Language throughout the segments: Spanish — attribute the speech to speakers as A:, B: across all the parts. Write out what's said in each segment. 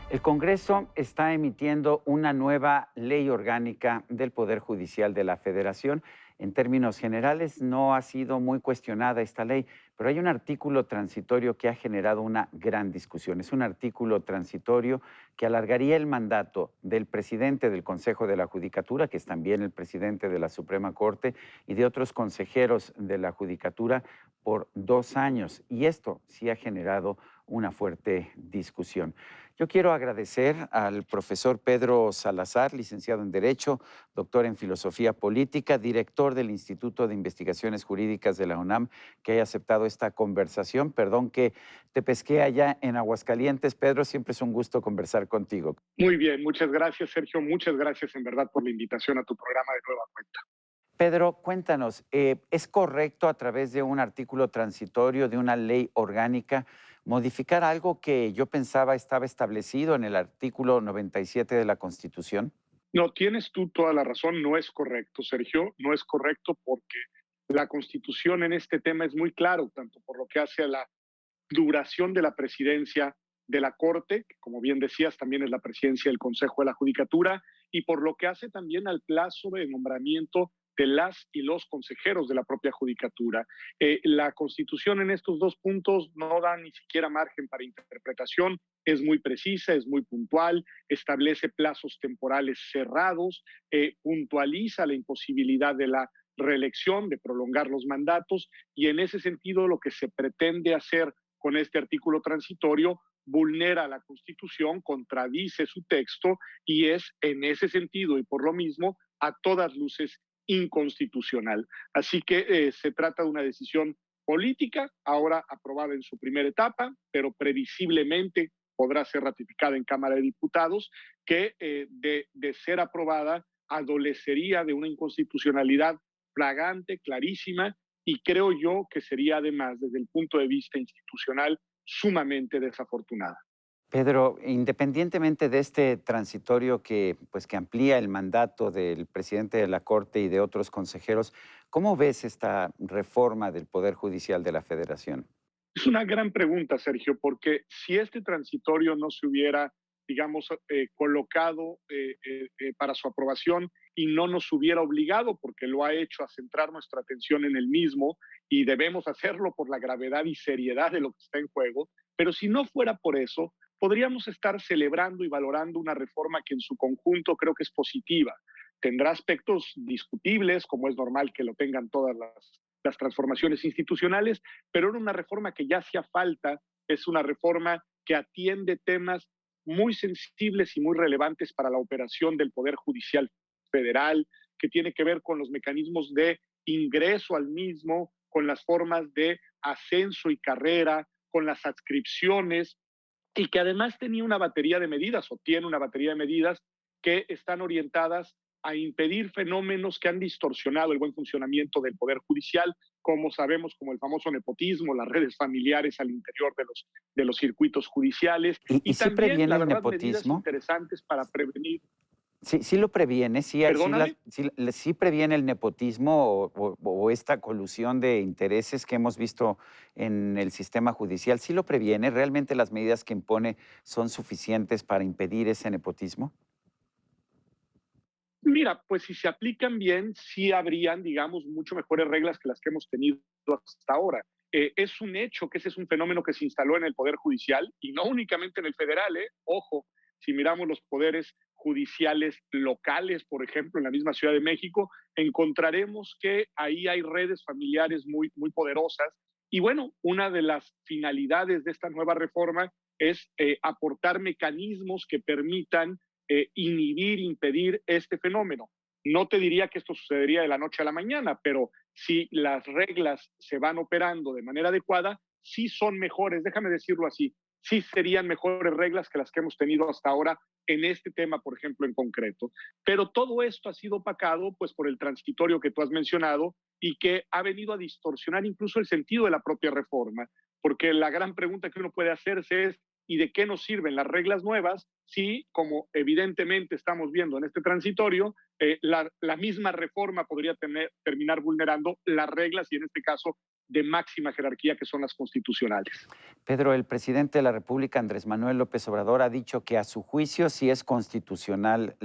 A: El Congreso está emitiendo una nueva ley orgánica del Poder Judicial de la Federación. En términos generales, no ha sido muy cuestionada esta ley, pero hay un artículo transitorio que ha generado una gran discusión. Es un artículo transitorio que alargaría el mandato del presidente del Consejo de la Judicatura, que es también el presidente de la Suprema Corte, y de otros consejeros de la Judicatura por 2 años. Y esto sí ha generado una fuerte discusión. Yo quiero agradecer al profesor Pedro Salazar, licenciado en Derecho, doctor en Filosofía Política, director del Instituto de Investigaciones Jurídicas de la UNAM, que haya aceptado esta conversación. Perdón que te pesqué allá en Aguascalientes, Pedro, siempre es un gusto conversar contigo.
B: Muy bien, muchas gracias, Sergio. Muchas gracias en verdad por la invitación a tu programa de nueva cuenta.
A: Pedro, cuéntanos, ¿es correcto a través de un artículo transitorio de una ley orgánica modificar algo que yo pensaba estaba establecido en el artículo 97 de la Constitución?
B: No, tienes tú toda la razón, no es correcto, Sergio, no es correcto porque la Constitución en este tema es muy claro, tanto por lo que hace a la duración de la presidencia de la Corte, que como bien decías también es la presidencia del Consejo de la Judicatura, y por lo que hace también al plazo de nombramiento de las y los consejeros de la propia Judicatura. La Constitución en estos dos puntos no da ni siquiera margen para interpretación, es muy precisa, es muy puntual, establece plazos temporales cerrados, puntualiza la imposibilidad de la reelección, de prolongar los mandatos, y en ese sentido lo que se pretende hacer con este artículo transitorio vulnera la Constitución, contradice su texto y es en ese sentido y por lo mismo a todas luces inconstitucional. Así que se trata de una decisión política, ahora aprobada en su primera etapa, pero previsiblemente podrá ser ratificada en Cámara de Diputados, que de ser aprobada adolecería de una inconstitucionalidad flagrante, clarísima, y creo yo que sería además desde el punto de vista institucional sumamente desafortunada.
A: Pedro, independientemente de este transitorio que, pues, que amplía el mandato del presidente de la Corte y de otros consejeros, ¿cómo ves esta reforma del Poder Judicial de la Federación?
B: Es una gran pregunta, Sergio, porque si este transitorio no se hubiera, digamos, colocado para su aprobación y no nos hubiera obligado, porque lo ha hecho, a centrar nuestra atención en el mismo, y debemos hacerlo por la gravedad y seriedad de lo que está en juego, pero si no fuera por eso, podríamos estar celebrando y valorando una reforma que en su conjunto creo que es positiva. Tendrá aspectos discutibles, como es normal que lo tengan todas las transformaciones institucionales, pero era una reforma que ya hacía falta, es una reforma que atiende temas muy sensibles y muy relevantes para la operación del Poder Judicial Federal, que tiene que ver con los mecanismos de ingreso al mismo, con las formas de ascenso y carrera, con las adscripciones, y que además tenía una batería de medidas o tiene una batería de medidas que están orientadas a impedir fenómenos que han distorsionado el buen funcionamiento del Poder Judicial, como sabemos, como el famoso nepotismo, las redes familiares al interior de los circuitos judiciales,
A: ¿Y
B: y
A: sí
B: también,
A: previene
B: la
A: el
B: verdad, medidas
A: nepotismo?
B: interesantes para prevenir.
A: Sí, sí lo previene, sí,
B: Perdóname.
A: sí previene el nepotismo o esta colusión de intereses que hemos visto en el sistema judicial, ¿sí lo previene? ¿Realmente las medidas que impone son suficientes para impedir ese nepotismo?
B: Mira, pues si se aplican bien, sí habrían, digamos, mucho mejores reglas que las que hemos tenido hasta ahora. Es un hecho que ese es un fenómeno que se instaló en el Poder Judicial y no únicamente en el federal, ¿eh? Ojo, si miramos los poderes judiciales locales, por ejemplo, en la misma Ciudad de México, encontraremos que ahí hay redes familiares muy, muy poderosas. Y bueno, una de las finalidades de esta nueva reforma es aportar mecanismos que permitan inhibir, impedir este fenómeno. No te diría que esto sucedería de la noche a la mañana, pero si las reglas se van operando de manera adecuada, sí son mejores, déjame decirlo así, sí serían mejores reglas que las que hemos tenido hasta ahora en este tema, por ejemplo, en concreto. Pero todo esto ha sido opacado pues por el transitorio que tú has mencionado y que ha venido a distorsionar incluso el sentido de la propia reforma, porque la gran pregunta que uno puede hacerse es ¿y de qué nos sirven las reglas nuevas si, como evidentemente estamos viendo en este transitorio, la misma reforma podría terminar vulnerando las reglas y en este caso de máxima jerarquía que son las constitucionales.
A: Pedro, el presidente de la República, Andrés Manuel López Obrador, ha dicho que a su juicio sí es constitucional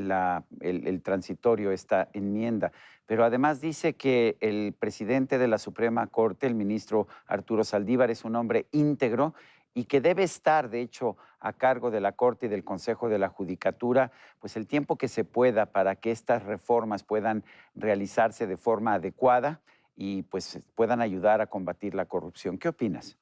A: el transitorio, esta enmienda, pero además dice que el presidente de la Suprema Corte, el ministro Arturo Saldívar, es un hombre íntegro y que debe estar, de hecho, a cargo de la Corte y del Consejo de la Judicatura, pues el tiempo que se pueda para que estas reformas puedan realizarse de forma adecuada y pues puedan ayudar a combatir la corrupción. ¿Qué opinas?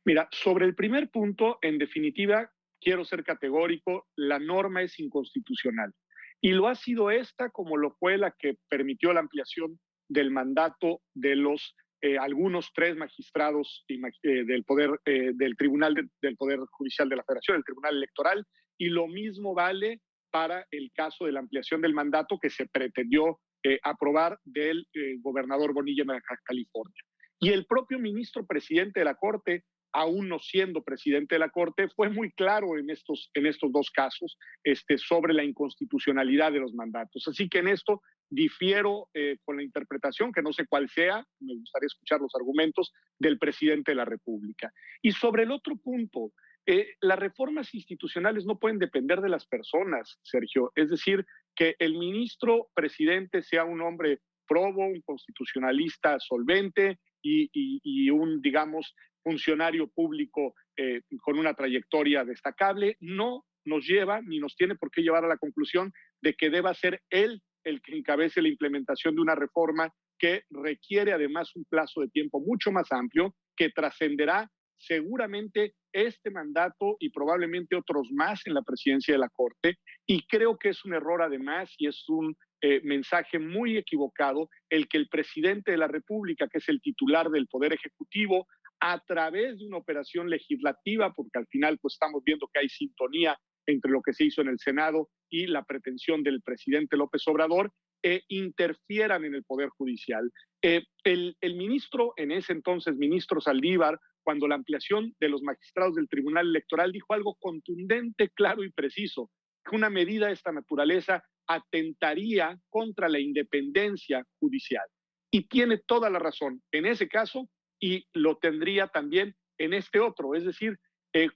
B: Mira, sobre el primer punto, en definitiva, quiero ser categórico, la norma es inconstitucional. Y lo ha sido esta como lo fue la que permitió la ampliación del mandato de los algunos tres magistrados del poder del Tribunal del Poder Judicial de la Federación, el Tribunal Electoral, y lo mismo vale para el caso de la ampliación del mandato que se pretendió aprobar del gobernador Bonilla en Baja California. Y el propio ministro presidente de la Corte, aún no siendo presidente de la Corte, fue muy claro en estos dos casos sobre la inconstitucionalidad de los mandatos. Así que en esto difiero con la interpretación, que no sé cuál sea, me gustaría escuchar los argumentos del presidente de la República. Y sobre el otro punto, las reformas institucionales no pueden depender de las personas, Sergio. Es decir, que el ministro presidente sea un hombre probo, un constitucionalista solvente y un, digamos, funcionario público con una trayectoria destacable, no nos lleva ni nos tiene por qué llevar a la conclusión de que deba ser él el que encabece la implementación de una reforma que requiere además un plazo de tiempo mucho más amplio, que trascenderá seguramente este mandato y probablemente otros más en la presidencia de la Corte. Y creo que es un error además y es un mensaje muy equivocado el que el presidente de la República, que es el titular del Poder Ejecutivo, a través de una operación legislativa, porque al final pues estamos viendo que hay sintonía entre lo que se hizo en el Senado y la pretensión del presidente López Obrador, interfieran en el Poder Judicial. El ministro, en ese entonces, ministro Saldívar, cuando la ampliación de los magistrados del Tribunal Electoral dijo algo contundente, claro y preciso, que una medida de esta naturaleza atentaría contra la independencia judicial. Y tiene toda la razón en ese caso y lo tendría también en este otro. Es decir,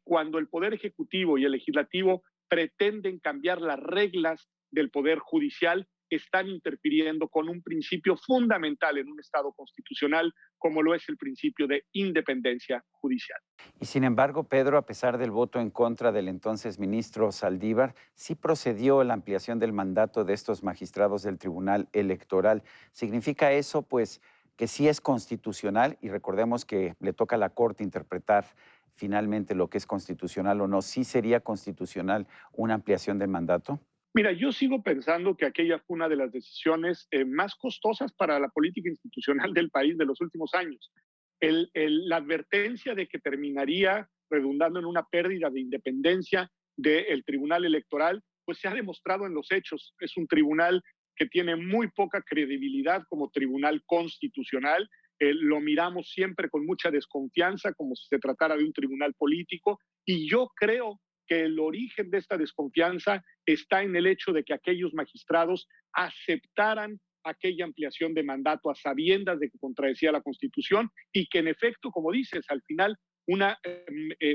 B: cuando el Poder Ejecutivo y el Legislativo pretenden cambiar las reglas del Poder Judicial, están interfiriendo con un principio fundamental en un Estado constitucional como lo es el principio de independencia judicial.
A: Y sin embargo, Pedro, a pesar del voto en contra del entonces ministro Saldívar, sí procedió la ampliación del mandato de estos magistrados del Tribunal Electoral. ¿Significa eso, pues, que sí es constitucional? Y recordemos que le toca a la Corte interpretar finalmente lo que es constitucional o no. ¿Sí sería constitucional una ampliación del mandato?
B: Mira, yo sigo pensando que aquella fue una de las decisiones más costosas para la política institucional del país de los últimos años. La advertencia de que terminaría redundando en una pérdida de independencia del Tribunal Electoral, pues se ha demostrado en los hechos. Es un tribunal que tiene muy poca credibilidad como tribunal constitucional. Lo miramos siempre con mucha desconfianza, como si se tratara de un tribunal político, y yo creo que el origen de esta desconfianza está en el hecho de que aquellos magistrados aceptaran aquella ampliación de mandato a sabiendas de que contradecía la Constitución y que en efecto, como dices, al final una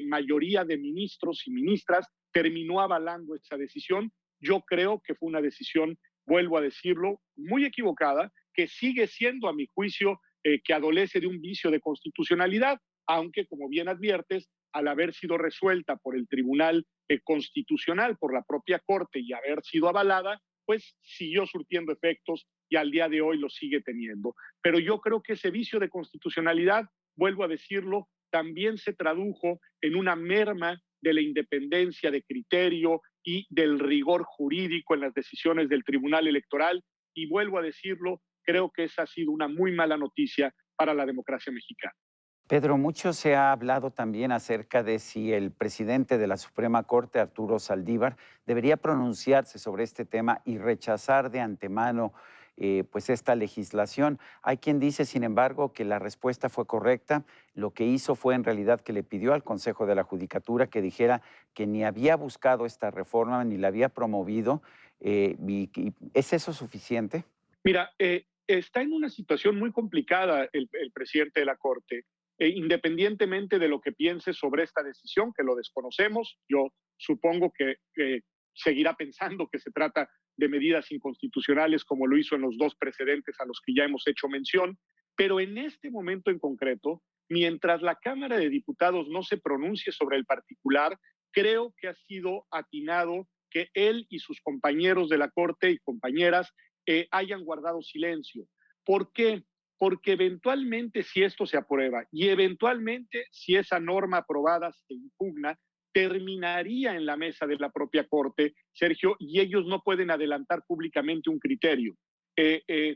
B: mayoría de ministros y ministras terminó avalando esa decisión. Yo creo que fue una decisión, vuelvo a decirlo, muy equivocada, que sigue siendo, a mi juicio, que adolece de un vicio de constitucionalidad, aunque, como bien adviertes, al haber sido resuelta por el Tribunal Constitucional, por la propia Corte y haber sido avalada, pues siguió surtiendo efectos y al día de hoy lo sigue teniendo. Pero yo creo que ese vicio de constitucionalidad, vuelvo a decirlo, también se tradujo en una merma de la independencia de criterio y del rigor jurídico en las decisiones del Tribunal Electoral. Y vuelvo a decirlo, creo que esa ha sido una muy mala noticia para la democracia mexicana.
A: Pedro, mucho se ha hablado también acerca de si el presidente de la Suprema Corte, Arturo Saldívar, debería pronunciarse sobre este tema y rechazar de antemano pues esta legislación. Hay quien dice, sin embargo, que la respuesta fue correcta. Lo que hizo fue en realidad que le pidió al Consejo de la Judicatura que dijera que ni había buscado esta reforma ni la había promovido. ¿Es eso suficiente?
B: Mira, está en una situación muy complicada el presidente de la Corte, independientemente de lo que piense sobre esta decisión, que lo desconocemos. Yo supongo que seguirá pensando que se trata de medidas inconstitucionales, como lo hizo en los dos precedentes a los que ya hemos hecho mención, pero en este momento en concreto, mientras la Cámara de Diputados no se pronuncie sobre el particular, creo que ha sido atinado que él y sus compañeros de la Corte y compañeras hayan guardado silencio. ¿Por qué? Porque eventualmente si esto se aprueba y eventualmente si esa norma aprobada se impugna, terminaría en la mesa de la propia Corte, Sergio, y ellos no pueden adelantar públicamente un criterio.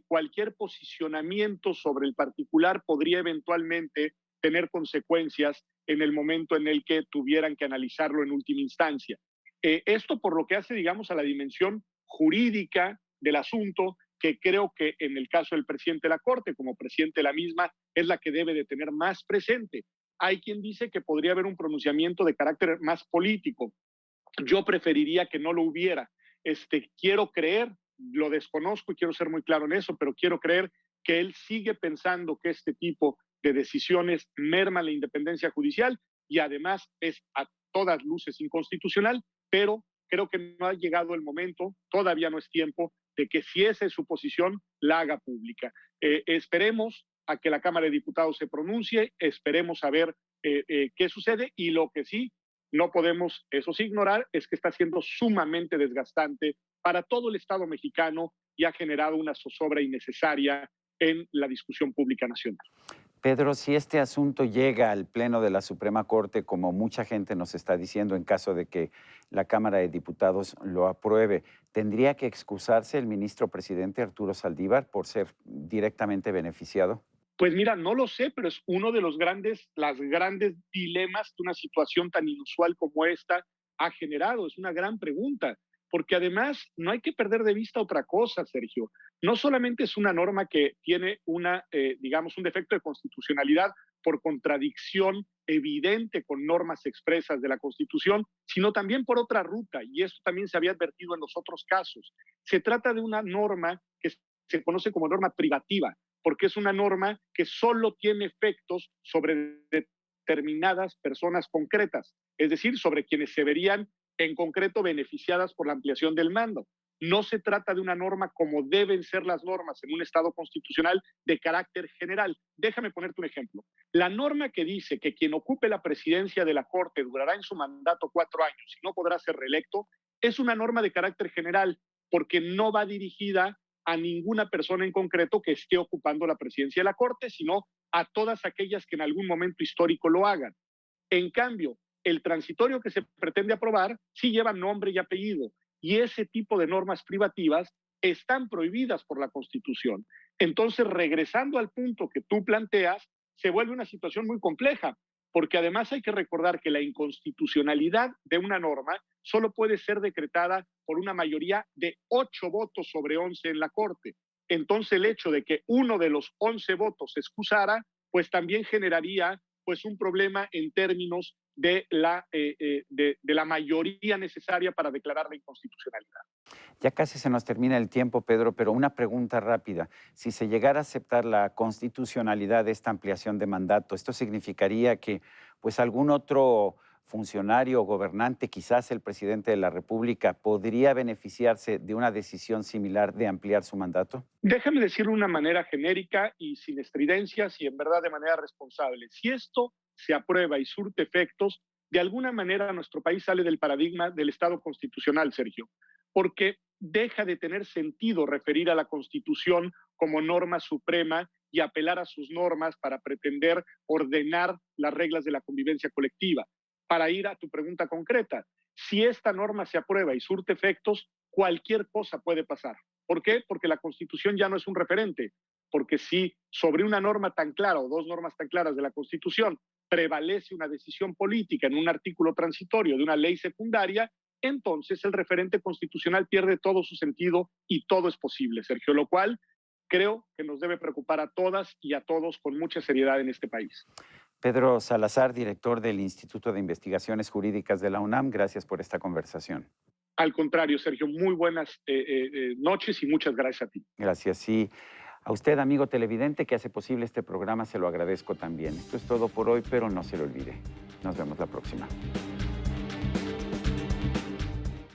B: Cualquier posicionamiento sobre el particular podría eventualmente tener consecuencias en el momento en el que tuvieran que analizarlo en última instancia. Esto por lo que hace, digamos, a la dimensión jurídica del asunto, que creo que en el caso del presidente de la Corte, como presidente de la misma, es la que debe de tener más presente. Hay quien dice que podría haber un pronunciamiento de carácter más político. Yo preferiría que no lo hubiera. Quiero creer, lo desconozco y quiero ser muy claro en eso, pero quiero creer que él sigue pensando que este tipo de decisiones merman la independencia judicial y además es a todas luces inconstitucional, pero creo que no ha llegado el momento, todavía no es tiempo, de que si esa es su posición, la haga pública. Esperemos a que la Cámara de Diputados se pronuncie, esperemos a ver qué sucede y lo que sí no podemos, eso sí, ignorar es que está siendo sumamente desgastante para todo el Estado mexicano y ha generado una zozobra innecesaria en la discusión pública nacional.
A: Pedro, si este asunto llega al Pleno de la Suprema Corte, como mucha gente nos está diciendo, en caso de que la Cámara de Diputados lo apruebe, ¿tendría que excusarse el ministro presidente Arturo Saldívar por ser directamente beneficiado?
B: Pues mira, no lo sé, pero es uno de las grandes dilemas que una situación tan inusual como esta ha generado. Es una gran pregunta, porque además no hay que perder de vista otra cosa, Sergio. No solamente es una norma que tiene digamos, un defecto de constitucionalidad por contradicción evidente con normas expresas de la Constitución, sino también por otra ruta, y esto también se había advertido en los otros casos. Se trata de una norma que se conoce como norma privativa, porque es una norma que solo tiene efectos sobre determinadas personas concretas, es decir, sobre quienes se verían en concreto beneficiadas por la ampliación del mando. No se trata de una norma como deben ser las normas en un Estado constitucional de carácter general. Déjame ponerte un ejemplo. La norma que dice que quien ocupe la presidencia de la Corte durará en su mandato 4 años y no podrá ser reelecto, es una norma de carácter general porque no va dirigida a ninguna persona en concreto que esté ocupando la presidencia de la Corte, sino a todas aquellas que en algún momento histórico lo hagan. En cambio, el transitorio que se pretende aprobar sí lleva nombre y apellido, y ese tipo de normas privativas están prohibidas por la Constitución. Entonces, regresando al punto que tú planteas, se vuelve una situación muy compleja, porque además hay que recordar que la inconstitucionalidad de una norma solo puede ser decretada por una mayoría de 8 votos sobre 11 en la Corte. Entonces, el hecho de que uno de los 11 votos se excusara, pues también generaría pues un problema en términos de la mayoría necesaria para declarar la inconstitucionalidad.
A: Ya casi se nos termina el tiempo, Pedro, pero una pregunta rápida. Si se llegara a aceptar la constitucionalidad de esta ampliación de mandato, ¿esto significaría que pues algún otro funcionario o gobernante, quizás el presidente de la República, podría beneficiarse de una decisión similar de ampliar su mandato?
B: Déjame decirlo de una manera genérica y sin estridencias y en verdad de manera responsable. Si esto se aprueba y surte efectos, de alguna manera nuestro país sale del paradigma del Estado constitucional, Sergio, porque deja de tener sentido referir a la Constitución como norma suprema y apelar a sus normas para pretender ordenar las reglas de la convivencia colectiva. Para ir a tu pregunta concreta, si esta norma se aprueba y surte efectos, cualquier cosa puede pasar. ¿Por qué? Porque la Constitución ya no es un referente, porque si sobre una norma tan clara o dos normas tan claras de la Constitución prevalece una decisión política en un artículo transitorio de una ley secundaria, entonces el referente constitucional pierde todo su sentido y todo es posible, Sergio, lo cual creo que nos debe preocupar a todas y a todos con mucha seriedad en este país.
A: Pedro Salazar, director del Instituto de Investigaciones Jurídicas de la UNAM, gracias por esta conversación.
B: Al contrario, Sergio, muy buenas noches y muchas gracias a ti.
A: Gracias. Sí. A usted, amigo televidente, que hace posible este programa, se lo agradezco también. Esto es todo por hoy, pero no se lo olvide. Nos vemos la próxima.